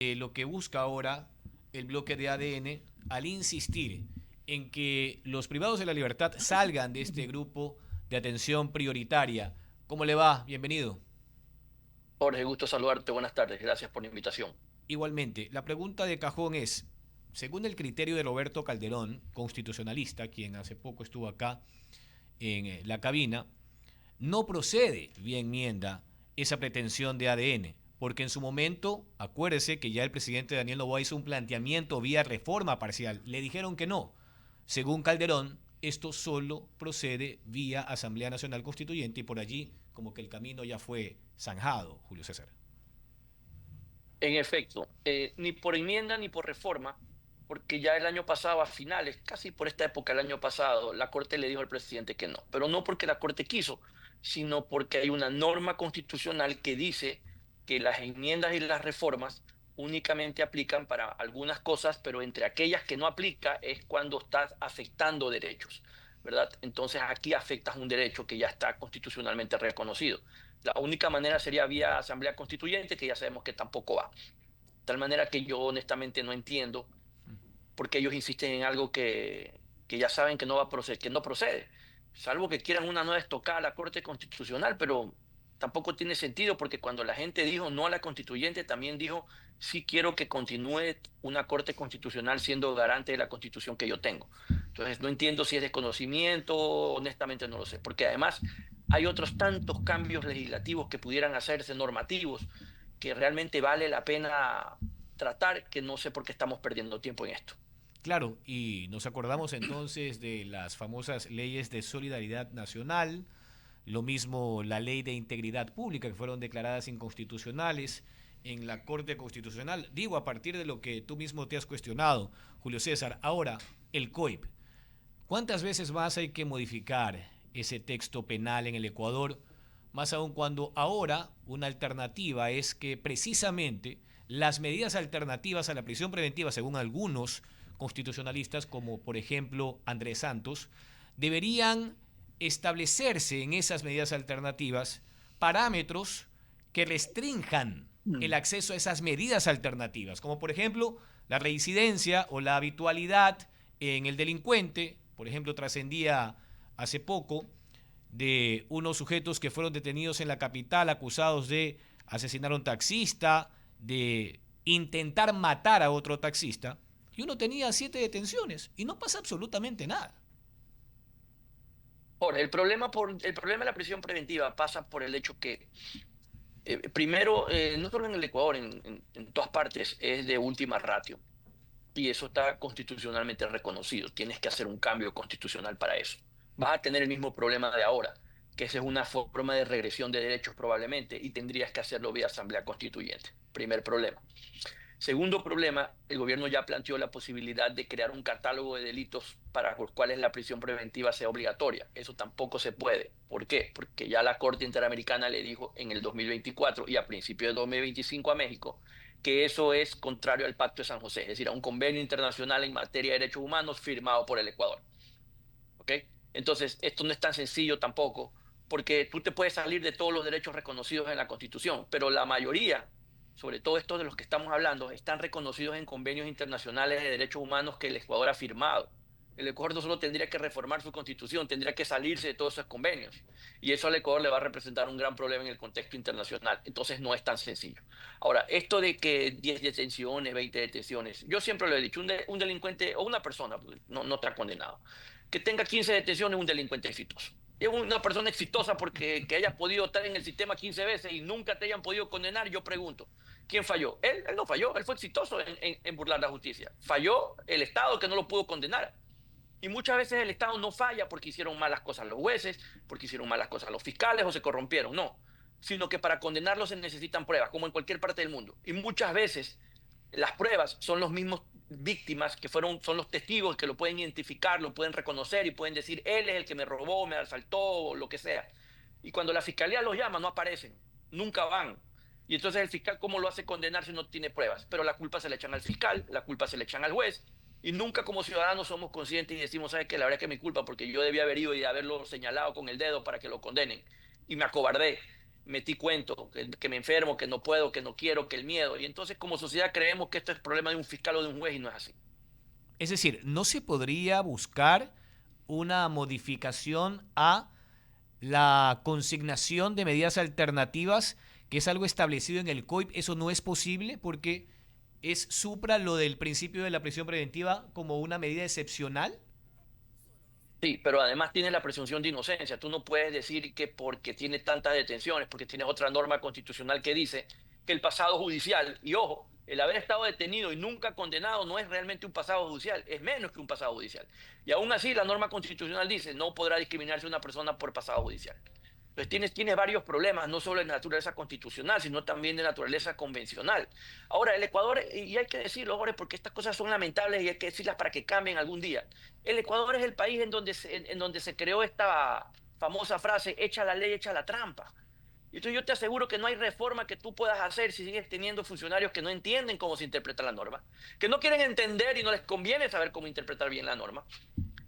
lo que busca ahora el bloque de ADN al insistir en que los privados de la libertad salgan de este grupo de atención prioritaria. ¿Cómo le va? Bienvenido. Jorge, gusto saludarte. Buenas tardes. Gracias por la invitación. Igualmente, la pregunta de cajón es, según el criterio de Roberto Calderón, constitucionalista, quien hace poco estuvo acá en la cabina, no procede vía enmienda esa pretensión de ADN, porque en su momento, acuérdese que ya el presidente Daniel Noboa hizo un planteamiento vía reforma parcial, le dijeron que no. Según Calderón, esto solo procede vía Asamblea Nacional Constituyente y por allí como que el camino ya fue zanjado, Julio César. En efecto, ni por enmienda ni por reforma, porque ya el año pasado, a finales, casi por esta época el año pasado, la Corte le dijo al presidente que no. Pero no porque la Corte quiso, sino porque hay una norma constitucional que dice que las enmiendas y las reformas únicamente aplican para algunas cosas, pero entre aquellas que no aplica es cuando estás afectando derechos, ¿verdad? Entonces aquí afectas un derecho que ya está constitucionalmente reconocido. La única manera sería vía asamblea constituyente, que ya sabemos que tampoco va. De tal manera que yo honestamente no entiendo por qué ellos insisten en algo que ya saben que no va a proceder, que no procede. Salvo que quieran una nueva estocada a la Corte Constitucional, pero tampoco tiene sentido porque cuando la gente dijo no a la constituyente, también dijo sí quiero que continúe una Corte Constitucional siendo garante de la Constitución que yo tengo. Entonces no entiendo si es desconocimiento, honestamente no lo sé, porque además hay otros tantos cambios legislativos que pudieran hacerse normativos que realmente vale la pena tratar, que no sé por qué estamos perdiendo tiempo en esto. Claro, y nos acordamos entonces de las famosas leyes de solidaridad nacional, lo mismo la ley de integridad pública que fueron declaradas inconstitucionales en la Corte Constitucional. Digo, a partir de lo que tú mismo te has cuestionado, Julio César. Ahora, el COIP. ¿Cuántas veces más hay que modificar ese texto penal en el Ecuador? Más aún cuando ahora una alternativa es que precisamente las medidas alternativas a la prisión preventiva, según algunos constitucionalistas, como por ejemplo Andrés Santos, deberían establecerse en esas medidas alternativas parámetros que restrinjan el Mm. acceso a esas medidas alternativas, como por ejemplo la reincidencia o la habitualidad en el delincuente. Por ejemplo, trascendía hace poco de unos sujetos que fueron detenidos en la capital acusados de asesinar a un taxista, de intentar matar a otro taxista, y uno tenía 7 detenciones y no pasa absolutamente nada. Ahora, el problema de la prisión preventiva pasa por el hecho que, primero, no solo en el Ecuador, en todas partes, es de última ratio. Y eso está constitucionalmente reconocido. Tienes que hacer un cambio constitucional para eso. Vas a tener el mismo problema de ahora, que esa es una forma de regresión de derechos probablemente, y tendrías que hacerlo vía asamblea constituyente. Primer problema. Segundo problema, el gobierno ya planteó la posibilidad de crear un catálogo de delitos para los cuales la prisión preventiva sea obligatoria. Eso tampoco se puede. ¿Por qué? Porque ya la Corte Interamericana le dijo en el 2024 y a principios de 2025 a México que eso es contrario al Pacto de San José, es decir, a un convenio internacional en materia de derechos humanos firmado por el Ecuador. ¿Ok? Entonces, esto no es tan sencillo tampoco, porque tú te puedes salir de todos los derechos reconocidos en la Constitución, pero la mayoría, sobre todo estos de los que estamos hablando, están reconocidos en convenios internacionales de derechos humanos que el Ecuador ha firmado. El Ecuador no solo tendría que reformar su constitución, tendría que salirse de todos esos convenios. Y eso al Ecuador le va a representar un gran problema en el contexto internacional. Entonces no es tan sencillo. Ahora, esto de que 10 detenciones, 20 detenciones, yo siempre lo he dicho, un delincuente o una persona no está condenado que tenga 15 detenciones es un delincuente exitoso. Es una persona exitosa porque que haya podido estar en el sistema 15 veces y nunca te hayan podido condenar, yo pregunto, ¿quién falló? Él no falló, él fue exitoso en burlar la justicia. Falló el Estado que no lo pudo condenar. Y muchas veces el Estado no falla porque hicieron malas cosas los jueces, porque hicieron malas cosas los fiscales o se corrompieron, no. Sino que para condenarlos se necesitan pruebas, como en cualquier parte del mundo. Y muchas veces las pruebas son los mismos víctimas que fueron, son los testigos que lo pueden identificar, lo pueden reconocer y pueden decir, él es el que me robó, me asaltó, o lo que sea. Y cuando la fiscalía los llama, no aparecen, nunca van. Y entonces el fiscal, ¿cómo lo hace condenar si no tiene pruebas? Pero la culpa se le echan al fiscal, la culpa se le echan al juez, y nunca como ciudadanos somos conscientes y decimos, ¿sabes qué? La verdad es que es mi culpa porque yo debía haber ido y haberlo señalado con el dedo para que lo condenen. Y me acobardé. metí cuento, que me enfermo, que no puedo, que no quiero, que el miedo. Y entonces como sociedad creemos que esto es problema de un fiscal o de un juez y no es así. Es decir, ¿no se podría buscar una modificación a la consignación de medidas alternativas, que es algo establecido en el COIP? Eso no es posible porque es supra lo del principio de la prisión preventiva como una medida excepcional. Sí, pero además tiene la presunción de inocencia. Tú no puedes decir que porque tiene tantas detenciones, porque tienes otra norma constitucional que dice que el pasado judicial, y ojo, el haber estado detenido y nunca condenado no es realmente un pasado judicial, es menos que un pasado judicial. Y aún así la norma constitucional dice no podrá discriminarse una persona por pasado judicial. Entonces tienes varios problemas, no solo de naturaleza constitucional, sino también de naturaleza convencional. Ahora, el Ecuador, y hay que decirlo, Jorge, porque estas cosas son lamentables y hay que decirlas para que cambien algún día. El Ecuador es el país en donde se creó esta famosa frase, echa la ley, echa la trampa. Y entonces yo te aseguro que no hay reforma que tú puedas hacer si sigues teniendo funcionarios que no entienden cómo se interpreta la norma, que no quieren entender y no les conviene saber cómo interpretar bien la norma,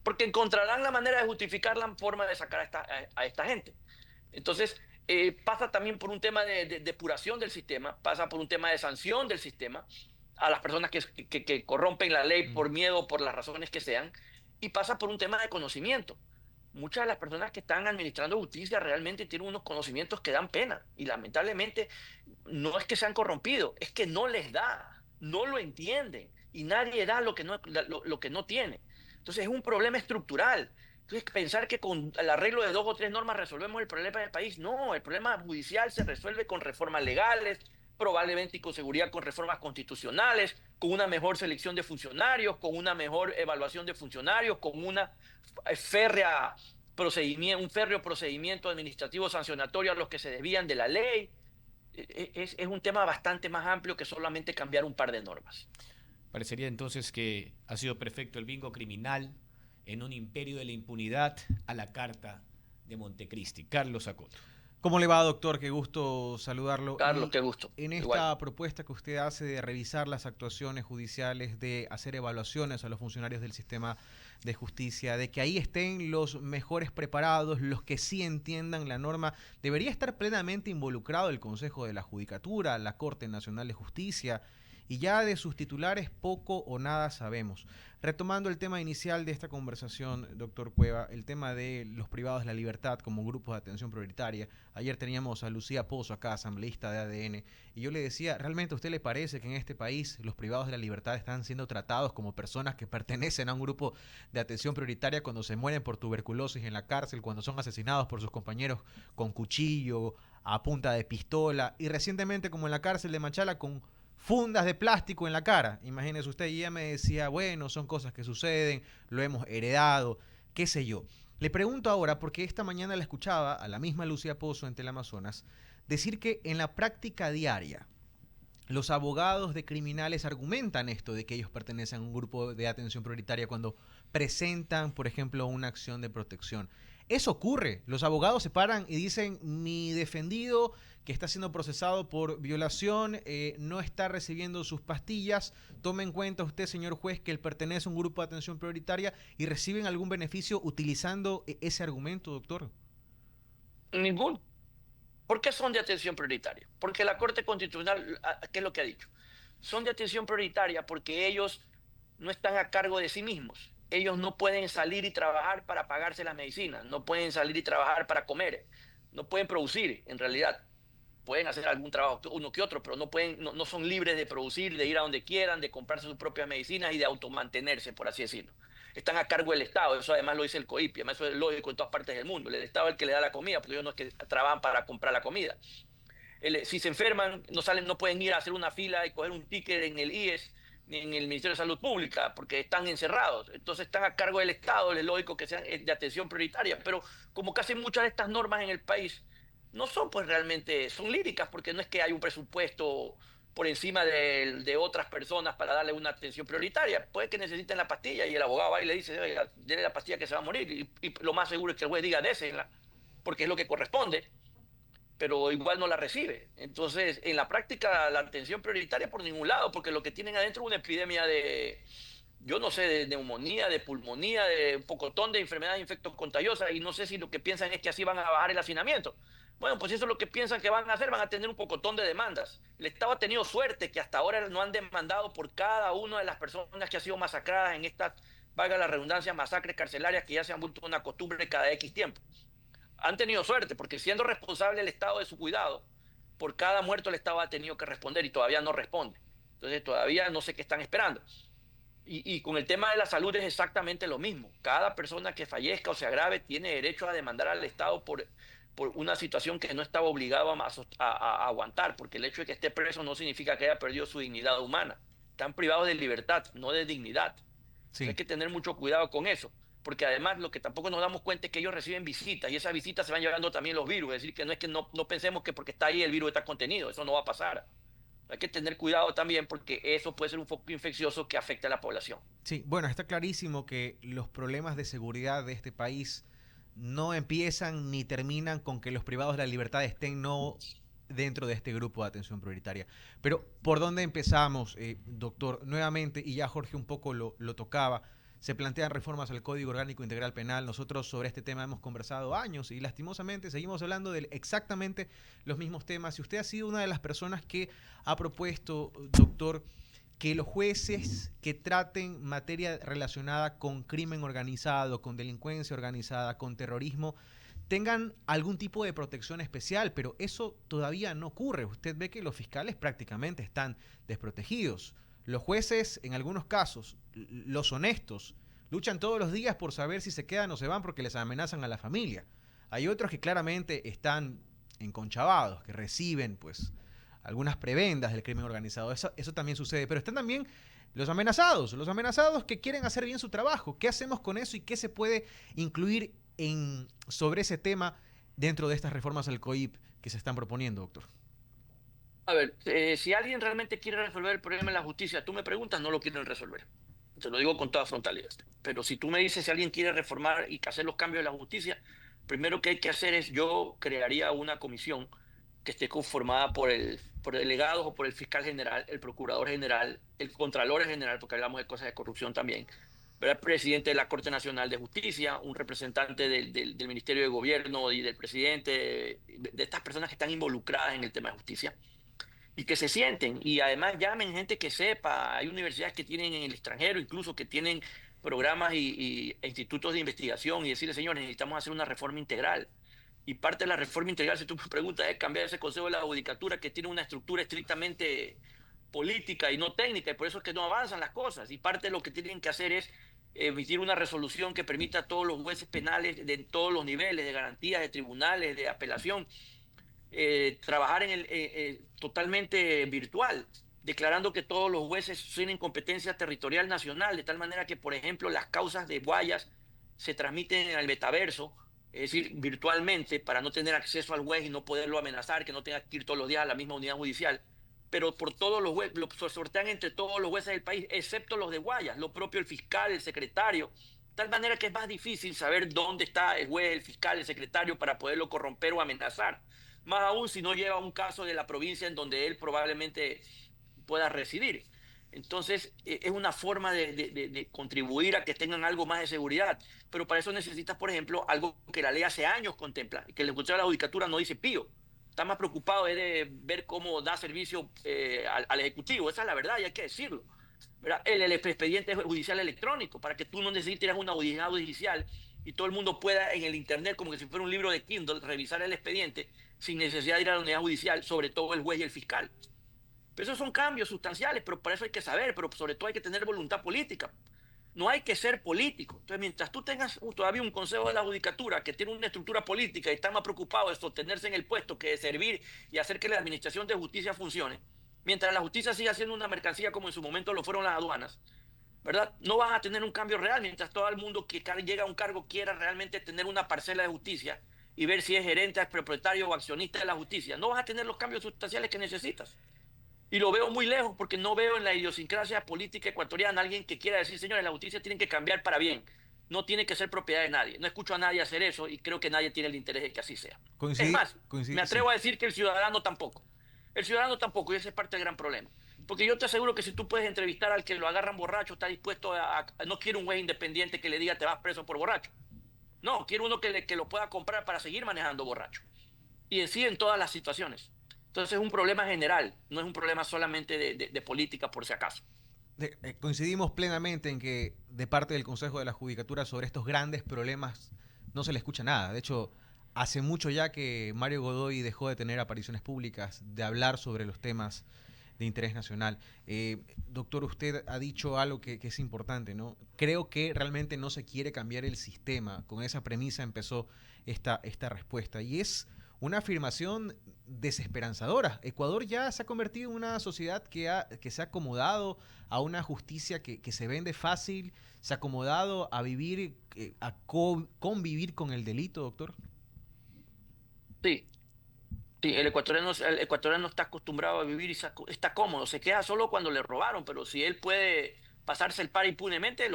porque encontrarán la manera de justificar la forma de sacar a esta gente. Entonces, pasa también por un tema de depuración del sistema, pasa por un tema de sanción del sistema a las personas que corrompen la ley por miedo, por las razones que sean, y pasa por un tema de conocimiento. Muchas de las personas que están administrando justicia realmente tienen unos conocimientos que dan pena y lamentablemente no es que se han corrompido, es que no les da, no lo entienden y nadie da lo que no tiene. Entonces es un problema estructural. Entonces, pensar que con el arreglo de 2 o 3 normas resolvemos el problema del país, no, el problema judicial se resuelve con reformas legales, probablemente y con seguridad con reformas constitucionales, con una mejor selección de funcionarios, con una mejor evaluación de funcionarios, con una un férreo procedimiento administrativo sancionatorio a los que se desvían de la ley. Es un tema bastante más amplio que solamente cambiar un par de normas. Parecería entonces que ha sido perfecto el bingo criminal en un imperio de la impunidad a la carta de Montecristi. Carlos Acoto. ¿Cómo le va, doctor? Qué gusto saludarlo. Carlos, Y qué gusto. en Igual. esta propuesta que usted hace de revisar las actuaciones judiciales, de hacer evaluaciones a los funcionarios del sistema de justicia, de que ahí estén los mejores preparados, los que sí entiendan la norma, debería estar plenamente involucrado el Consejo de la Judicatura, la Corte Nacional de Justicia, y ya de sus titulares poco o nada sabemos. Retomando el tema inicial de esta conversación, doctor Cueva, el tema de los privados de la libertad como grupos de atención prioritaria. Ayer teníamos a Lucía Pozo acá, asambleísta de ADN, y yo le decía, ¿realmente a usted le parece que en este país los privados de la libertad están siendo tratados como personas que pertenecen a un grupo de atención prioritaria cuando se mueren por tuberculosis en la cárcel, cuando son asesinados por sus compañeros con cuchillo, a punta de pistola, y recientemente como en la cárcel de Machala con fundas de plástico en la cara? Imagínese usted, y ella me decía, bueno, son cosas que suceden, lo hemos heredado, qué sé yo. Le pregunto ahora, porque esta mañana la escuchaba a la misma Lucía Pozo en Teleamazonas, decir que en la práctica diaria los abogados de criminales argumentan esto de que ellos pertenecen a un grupo de atención prioritaria cuando presentan, por ejemplo, una acción de protección. Eso ocurre. Los abogados se paran y dicen, mi defendido que está siendo procesado por violación no está recibiendo sus pastillas. Tome en cuenta usted, señor juez, que él pertenece a un grupo de atención prioritaria y reciben algún beneficio utilizando ese argumento, doctor. Ningún. ¿Por qué son de atención prioritaria? Porque la Corte Constitucional, ¿qué es lo que ha dicho? Son de atención prioritaria porque ellos no están a cargo de sí mismos. Ellos no pueden salir y trabajar para pagarse las medicinas, no pueden salir y trabajar para comer, no pueden producir, en realidad. Pueden hacer algún trabajo, uno que otro, pero no son libres de producir, de ir a donde quieran, de comprarse sus propias medicinas y de automantenerse, por así decirlo. Están a cargo del Estado, eso además lo dice el COIP, además eso es lógico en todas partes del mundo. El Estado es el que le da la comida, porque ellos no es que trabajan para comprar la comida. Si se enferman, no pueden ir a hacer una fila y coger un ticket en el IES ni en el Ministerio de Salud Pública, porque están encerrados. Entonces están a cargo del Estado, es lógico que sean de atención prioritaria. Pero como casi muchas de estas normas en el país no son pues realmente, son líricas, porque no es que hay un presupuesto por encima de otras personas para darle una atención prioritaria. Puede que necesiten la pastilla y el abogado va y le dice, oiga, denle la pastilla que se va a morir. Y lo más seguro es que el juez diga, désela, porque es lo que corresponde, pero igual no la recibe. Entonces, en la práctica, la atención prioritaria por ningún lado, porque lo que tienen adentro es una epidemia yo no sé, de neumonía, de pulmonía, de un pocotón de enfermedades infectocontagiosas, y no sé si lo que piensan es que así van a bajar el hacinamiento. Bueno, pues eso es lo que piensan que van a hacer, van a tener un pocotón de demandas. El Estado ha tenido suerte que hasta ahora no han demandado por cada una de las personas que han sido masacradas en estas, valga la redundancia, masacres carcelarias que ya se han vuelto una costumbre cada X tiempo. Han tenido suerte porque siendo responsable el Estado de su cuidado, por cada muerto el Estado ha tenido que responder y todavía no responde. Entonces todavía no sé qué están esperando. Y con el tema de la salud es exactamente lo mismo. Cada persona que fallezca o se agrave tiene derecho a demandar al Estado por una situación que no estaba obligado a aguantar, porque el hecho de que esté preso no significa que haya perdido su dignidad humana. Están privados de libertad, no de dignidad. Entonces hay Sí. que tener mucho cuidado con eso, porque además lo que tampoco nos damos cuenta es que ellos reciben visitas y esas visitas se van llevando también los virus. Es decir, que no pensemos que porque está ahí el virus está contenido, eso no va a pasar. Hay que tener cuidado también porque eso puede ser un foco infeccioso que afecte a la población. Sí, bueno, está clarísimo que los problemas de seguridad de este país no empiezan ni terminan con que los privados de la libertad estén no dentro de este grupo de atención prioritaria. Pero, ¿por dónde empezamos, doctor? Nuevamente, y ya Jorge un poco lo tocaba, se plantean reformas al Código Orgánico Integral Penal. Nosotros sobre este tema hemos conversado años y lastimosamente seguimos hablando de exactamente los mismos temas. Y usted ha sido una de las personas que ha propuesto, doctor, que los jueces que traten materia relacionada con crimen organizado, con delincuencia organizada, con terrorismo, tengan algún tipo de protección especial, pero eso todavía no ocurre. Usted ve que los fiscales prácticamente están desprotegidos. Los jueces, en algunos casos, los honestos, luchan todos los días por saber si se quedan o se van porque les amenazan a la familia. Hay otros que claramente están enconchavados, que reciben pues algunas prebendas del crimen organizado. Eso también sucede. Pero están también los amenazados que quieren hacer bien su trabajo. ¿Qué hacemos con eso y qué se puede incluir sobre ese tema dentro de estas reformas al COIP que se están proponiendo, doctor? A ver, si alguien realmente quiere resolver el problema de la justicia, tú me preguntas, no lo quieren resolver. Te lo digo con toda frontalidad. Pero si tú me dices si alguien quiere reformar y hacer los cambios de la justicia, primero que hay que hacer es, yo crearía una comisión que esté conformada por delegados o por el fiscal general, el procurador general, el contralor general, porque hablamos de cosas de corrupción también, ¿verdad? El presidente de la Corte Nacional de Justicia, un representante del Ministerio de Gobierno y del presidente, de estas personas que están involucradas en el tema de justicia y que se sienten y además llamen gente que sepa. Hay universidades que tienen en el extranjero, incluso que tienen programas e institutos de investigación y decirle, señores, necesitamos hacer una reforma integral. Y parte de la reforma integral, si tú me preguntas, es cambiar ese Consejo de la Judicatura que tiene una estructura estrictamente política y no técnica, y por eso es que no avanzan las cosas. Y parte de lo que tienen que hacer es emitir una resolución que permita a todos los jueces penales de todos los niveles, de garantías, de tribunales, de apelación, trabajar en totalmente virtual, declarando que todos los jueces tienen competencia territorial nacional, de tal manera que, por ejemplo, las causas de Guayas se transmiten al metaverso, es decir, virtualmente, para no tener acceso al juez y no poderlo amenazar, que no tenga que ir todos los días a la misma unidad judicial. Pero por todos los jueces, lo sortean entre todos los jueces del país, excepto los de Guayas, lo propio el fiscal, el secretario, de tal manera que es más difícil saber dónde está el juez, el fiscal, el secretario para poderlo corromper o amenazar. Más aún si no lleva un caso de la provincia en donde él probablemente pueda residir. Entonces, es una forma de contribuir a que tengan algo más de seguridad. Pero para eso necesitas, por ejemplo, algo que la ley hace años contempla, y que el Consejo de la Judicatura no dice pío. Está más preocupado de ver cómo da servicio al Ejecutivo. Esa es la verdad y hay que decirlo. ¿Verdad? El expediente judicial electrónico, para que tú no necesites ir a una audiencia judicial y todo el mundo pueda en el internet, como que si fuera un libro de Kindle, revisar el expediente sin necesidad de ir a la unidad judicial, sobre todo el juez y el fiscal. Pero esos son cambios sustanciales, pero para eso hay que saber, pero sobre todo hay que tener voluntad política. No hay que ser político. Entonces, mientras tú tengas todavía un Consejo de la Judicatura que tiene una estructura política y está más preocupado de sostenerse en el puesto que de servir y hacer que la administración de justicia funcione, mientras la justicia siga siendo una mercancía como en su momento lo fueron las aduanas, ¿verdad? No vas a tener un cambio real mientras todo el mundo que llega a un cargo quiera realmente tener una parcela de justicia y ver si es gerente, propietario o accionista de la justicia. No vas a tener los cambios sustanciales que necesitas. Y lo veo muy lejos porque no veo en la idiosincrasia política ecuatoriana alguien que quiera decir, señores, la justicia tiene que cambiar para bien. No tiene que ser propiedad de nadie. No escucho a nadie hacer eso y creo que nadie tiene el interés de que así sea. Es más, me atrevo Sí. a decir que el ciudadano tampoco. El ciudadano tampoco, y ese es parte del gran problema. Porque yo te aseguro que si tú puedes entrevistar al que lo agarran borracho, está dispuesto no quiere un juez independiente que le diga te vas preso por borracho. No, quiere uno que lo pueda comprar para seguir manejando borracho. y en sí en todas las situaciones. Entonces es un problema general, no es un problema solamente de política por si acaso. Coincidimos plenamente en que de parte del Consejo de la Judicatura sobre estos grandes problemas no se le escucha nada. De hecho, hace mucho ya que Mario Godoy dejó de tener apariciones públicas, de hablar sobre los temas de interés nacional. Doctor, usted ha dicho algo que es importante, ¿no? Creo que realmente no se quiere cambiar el sistema. Con esa premisa empezó esta respuesta. Y es una afirmación desesperanzadora. Ecuador ya se ha convertido en una sociedad que se ha acomodado a una justicia que se vende fácil, se ha acomodado a vivir, convivir con el delito, doctor. Sí, sí, el ecuatoriano está acostumbrado a vivir y está cómodo, se queja solo cuando le robaron, pero si él puede pasarse el par impunemente,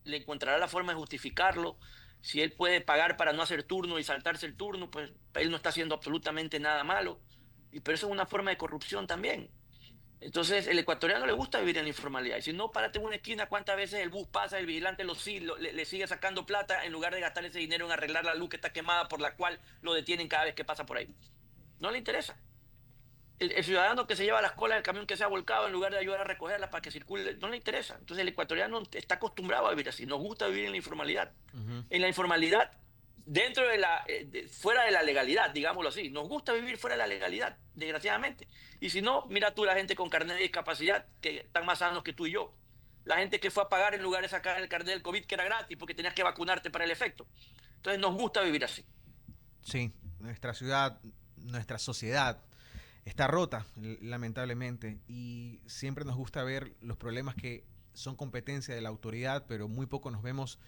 le encontrará la forma de justificarlo. Si él puede pagar para no hacer turno y saltarse el turno, pues él no está haciendo absolutamente nada malo. Pero eso es una forma de corrupción también. Entonces, el ecuatoriano le gusta vivir en la informalidad. Y si no, párate en una esquina, ¿cuántas veces el bus pasa, el vigilante le sigue sacando plata en lugar de gastar ese dinero en arreglar la luz que está quemada por la cual lo detienen cada vez que pasa por ahí? No le interesa. El ciudadano que se lleva las colas del camión que se ha volcado en lugar de ayudar a recogerlas para que circule, no le interesa. Entonces el ecuatoriano está acostumbrado a vivir así, nos gusta vivir en la informalidad. En la informalidad, dentro de fuera de la legalidad, digámoslo así, nos gusta vivir fuera de la legalidad, desgraciadamente. Y si no, mira tú la gente con carnet de discapacidad, que están más sanos que tú y yo. La gente que fue a pagar en lugar de sacar el carnet del COVID, que era gratis, porque tenías que vacunarte para el efecto. Entonces nos gusta vivir así. Sí, nuestra ciudad, nuestra sociedad está rota, lamentablemente, y siempre nos gusta ver los problemas que son competencia de la autoridad, pero muy poco nos vemos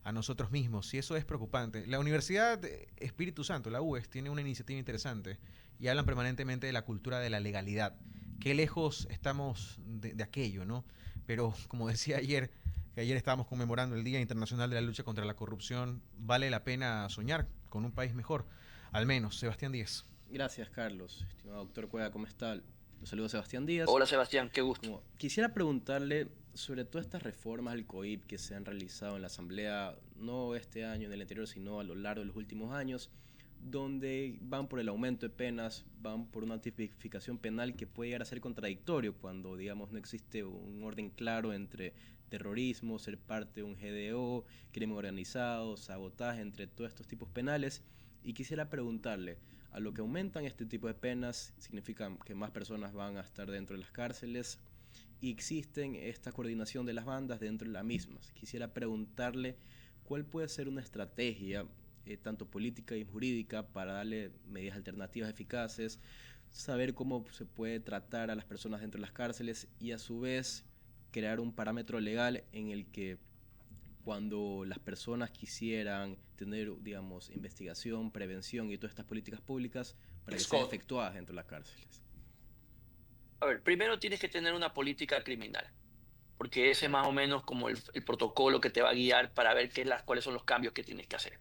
a nosotros mismos, y eso es preocupante. La Universidad Espíritu Santo, la UES, tiene una iniciativa interesante y hablan permanentemente de la cultura de la legalidad. Qué lejos estamos de aquello, ¿no? Pero como decía ayer, que ayer estábamos conmemorando el Día Internacional de la Lucha contra la Corrupción, vale la pena soñar con un país mejor, al menos. Sebastián Díaz. Gracias, Carlos. Estimado doctor Cueva, ¿cómo está? Los saludo, Sebastián Díaz. Hola, Sebastián, qué gusto. Quisiera preguntarle sobre todas estas reformas al COIP que se han realizado en la Asamblea, no este año, en el anterior, sino a lo largo de los últimos años, donde van por el aumento de penas, van por una tipificación penal que puede llegar a ser contradictorio cuando, digamos, no existe un orden claro entre terrorismo, ser parte de un GDO, crimen organizado, sabotaje, entre todos estos tipos penales. Y quisiera preguntarle, a lo que aumentan este tipo de penas, significa que más personas van a estar dentro de las cárceles y existen esta coordinación de las bandas dentro de las mismas. Quisiera preguntarle cuál puede ser una estrategia, tanto política y jurídica, para darle medidas alternativas eficaces, saber cómo se puede tratar a las personas dentro de las cárceles y a su vez crear un parámetro legal en el que cuando las personas quisieran tener, digamos, investigación, prevención y todas estas políticas públicas para que sean efectuadas dentro de las cárceles. A ver, primero tienes que tener una política criminal, porque ese es más o menos como el protocolo que te va a guiar para ver cuáles son los cambios que tienes que hacer.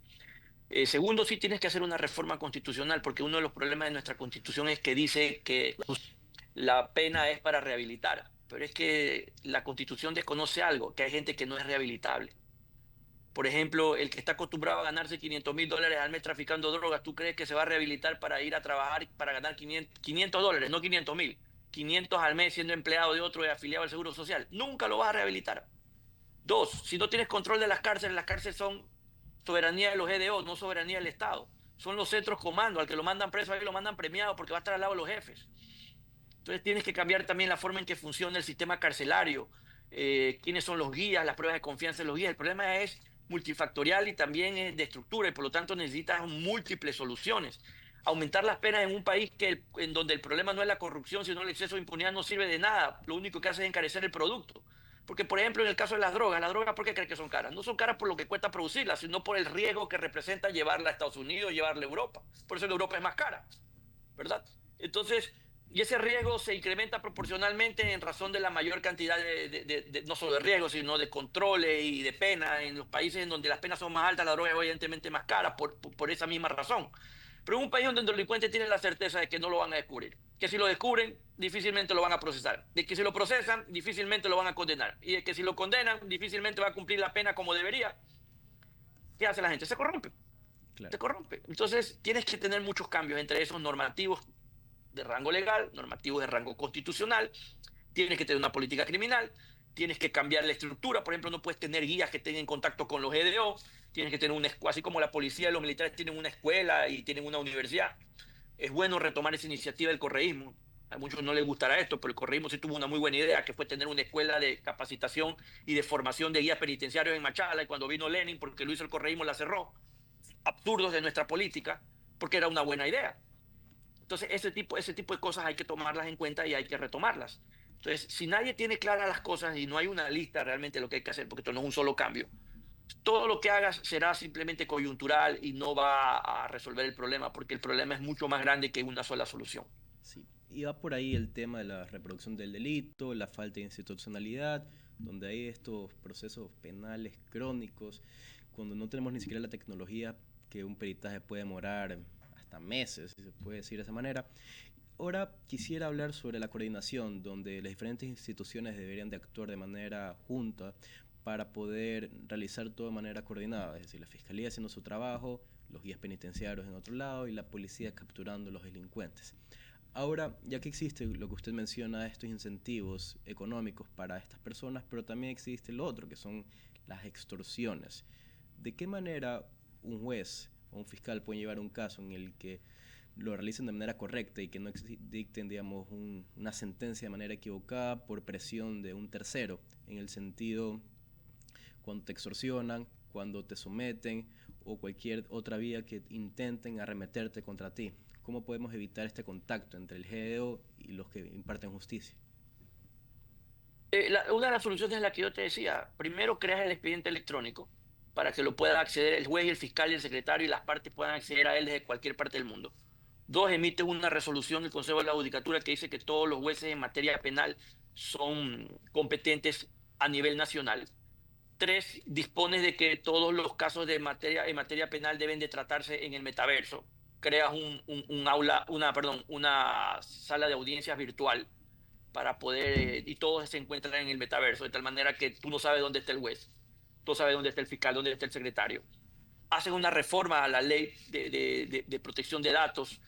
Segundo, sí tienes que hacer una reforma constitucional, porque uno de los problemas de nuestra constitución es que dice que la pena es para rehabilitar, pero es que la constitución desconoce algo, que hay gente que no es rehabilitable. Por ejemplo, el que está acostumbrado a ganarse $500 al mes traficando drogas, ¿tú crees que se va a rehabilitar para ir a trabajar para ganar $500, no 500.000? 500 al mes siendo empleado de otro y afiliado al Seguro Social. Nunca lo vas a rehabilitar. Dos, si no tienes control de las cárceles son soberanía de los GDO, no soberanía del Estado. Son los centros comando, al que lo mandan preso, ahí lo mandan premiado porque va a estar al lado de los jefes. Entonces tienes que cambiar también la forma en que funciona el sistema carcelario, quiénes son los guías, las pruebas de confianza de los guías. El problema es multifactorial y también es de estructura y por lo tanto necesitas múltiples soluciones. Aumentar las penas en un país en donde el problema no es la corrupción, sino el exceso de impunidad no sirve de nada. Lo único que hace es encarecer el producto. Porque, por ejemplo, en el caso de las drogas, ¿por qué crees que son caras? No son caras por lo que cuesta producirlas, sino por el riesgo que representa llevarla a Estados Unidos, llevarla a Europa. Por eso en Europa es más cara, ¿verdad? Entonces, y ese riesgo se incrementa proporcionalmente en razón de la mayor cantidad no solo de riesgo, sino de controles y de penas. En los países en donde las penas son más altas, la droga es evidentemente más cara por esa misma razón. Pero en un país donde el delincuente tiene la certeza de que no lo van a descubrir, que si lo descubren, difícilmente lo van a procesar, de que si lo procesan, difícilmente lo van a condenar, y de que si lo condenan, difícilmente va a cumplir la pena como debería, ¿qué hace la gente? Se corrompe. Claro. te corrompe. Entonces tienes que tener muchos cambios, entre esos normativos de rango legal, normativos de rango constitucional, tienes que tener una política criminal, tienes que cambiar la estructura, por ejemplo, no puedes tener guías que tengan contacto con los EDO, tienes que tener así como la policía y los militares tienen una escuela y tienen una universidad. Es bueno retomar esa iniciativa del correísmo. A muchos no les gustará esto, pero el correísmo sí tuvo una muy buena idea, que fue tener una escuela de capacitación y de formación de guías penitenciarios en Machala, y cuando vino Lenin, porque lo hizo el correísmo, la cerró. Absurdos de nuestra política, porque era una buena idea. Entonces, ese tipo de cosas hay que tomarlas en cuenta y hay que retomarlas. Entonces, si nadie tiene claras las cosas y no hay una lista realmente de lo que hay que hacer, porque esto no es un solo cambio, todo lo que hagas será simplemente coyuntural y no va a resolver el problema, porque el problema es mucho más grande que una sola solución. Sí, y va por ahí el tema de la reproducción del delito, la falta de institucionalidad, donde hay estos procesos penales crónicos, cuando no tenemos ni siquiera la tecnología que un peritaje puede demorar hasta meses, si se puede decir de esa manera. Ahora quisiera hablar sobre la coordinación, donde las diferentes instituciones deberían de actuar de manera junta para poder realizar todo de manera coordinada, es decir, la Fiscalía haciendo su trabajo, los guías penitenciarios en otro lado y la policía capturando a los delincuentes. Ahora, ya que existe lo que usted menciona, estos incentivos económicos para estas personas, pero también existe lo otro, que son las extorsiones. ¿De qué manera un juez o un fiscal puede llevar un caso en el que lo realicen de manera correcta y que no dicten, digamos, una sentencia de manera equivocada por presión de un tercero, en el sentido cuando te extorsionan, cuando te someten o cualquier otra vía que intenten arremeterte contra ti? ¿Cómo podemos evitar este contacto entre el GDO y los que imparten justicia? Una de las soluciones es la que yo te decía. Primero, creas el expediente electrónico para que lo puedan acceder el juez y el fiscal y el secretario y las partes puedan acceder a él desde cualquier parte del mundo. Dos, emites una resolución del Consejo de la Judicatura que dice que todos los jueces en materia penal son competentes a nivel nacional. Tres, dispones de que todos los casos en materia penal deben de tratarse en el metaverso. Creas un aula, una sala de audiencias virtual para poder, y todos se encuentran en el metaverso, de tal manera que tú no sabes dónde está el juez, tú sabes dónde está el fiscal, dónde está el secretario. Hacen una reforma a la ley de protección de datos,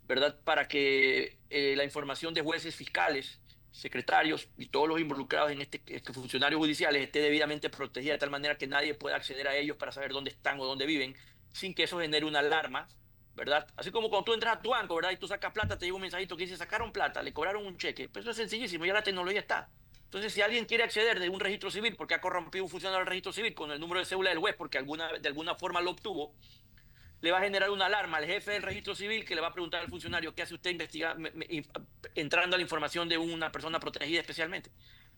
¿verdad? Para que la información de jueces, fiscales, secretarios y todos los involucrados en funcionarios judiciales esté debidamente protegida de tal manera que nadie pueda acceder a ellos para saber dónde están o dónde viven, sin que eso genere una alarma, ¿verdad? Así como cuando tú entras a tu banco, ¿verdad? Y tú sacas plata, te llega un mensajito que dice, sacaron plata, le cobraron un cheque. Pues eso es sencillísimo, ya la tecnología está. Entonces, si alguien quiere acceder de un registro civil porque ha corrompido un funcionario del registro civil con el número de cédula del juez porque de alguna forma lo obtuvo, le va a generar una alarma al jefe del registro civil que le va a preguntar al funcionario qué hace usted entrando a la información de una persona protegida especialmente.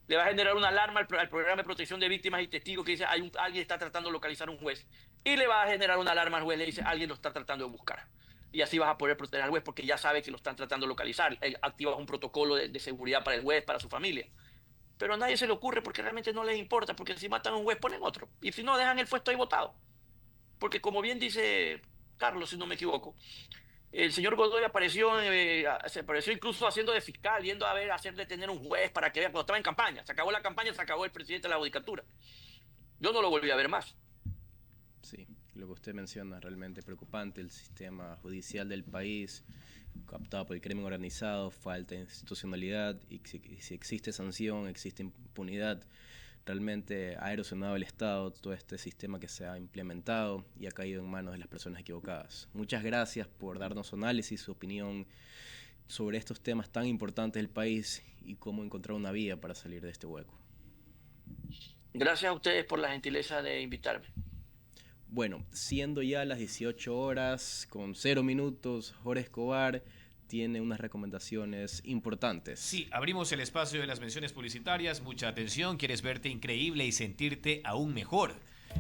Le va a generar una alarma al programa de protección de víctimas y testigos que dice alguien está tratando de localizar a un juez. Y le va a generar una alarma al juez, le dice alguien lo está tratando de buscar. Y así vas a poder proteger al juez porque ya sabe que lo están tratando de localizar. Activas un protocolo de seguridad para el juez, para su familia. Pero a nadie se le ocurre porque realmente no les importa, porque si matan a un juez ponen otro. Y si no, dejan el puesto ahí votado. Porque como bien dice Carlos, si no me equivoco, el señor Godoy se apareció incluso haciendo de fiscal, yendo a ver, hacer detener un juez para que vea cuando estaba en campaña. Se acabó la campaña, se acabó el presidente de la judicatura. Yo no lo volví a ver más. Sí, lo que usted menciona es realmente preocupante. El sistema judicial del país, captado por el crimen organizado, falta de institucionalidad, y si existe sanción, existe impunidad. Realmente ha erosionado el Estado, todo este sistema que se ha implementado y ha caído en manos de las personas equivocadas. Muchas gracias por darnos su análisis, su opinión sobre estos temas tan importantes del país y cómo encontrar una vía para salir de este hueco. Gracias a ustedes por la gentileza de invitarme. Bueno, siendo ya las 18 horas con 0 minutos, Jorge Escobar tiene unas recomendaciones importantes. Sí, abrimos el espacio de las menciones publicitarias. Mucha atención, quieres verte increíble y sentirte aún mejor.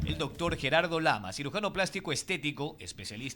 El doctor Gerardo Lama, cirujano plástico estético, especialista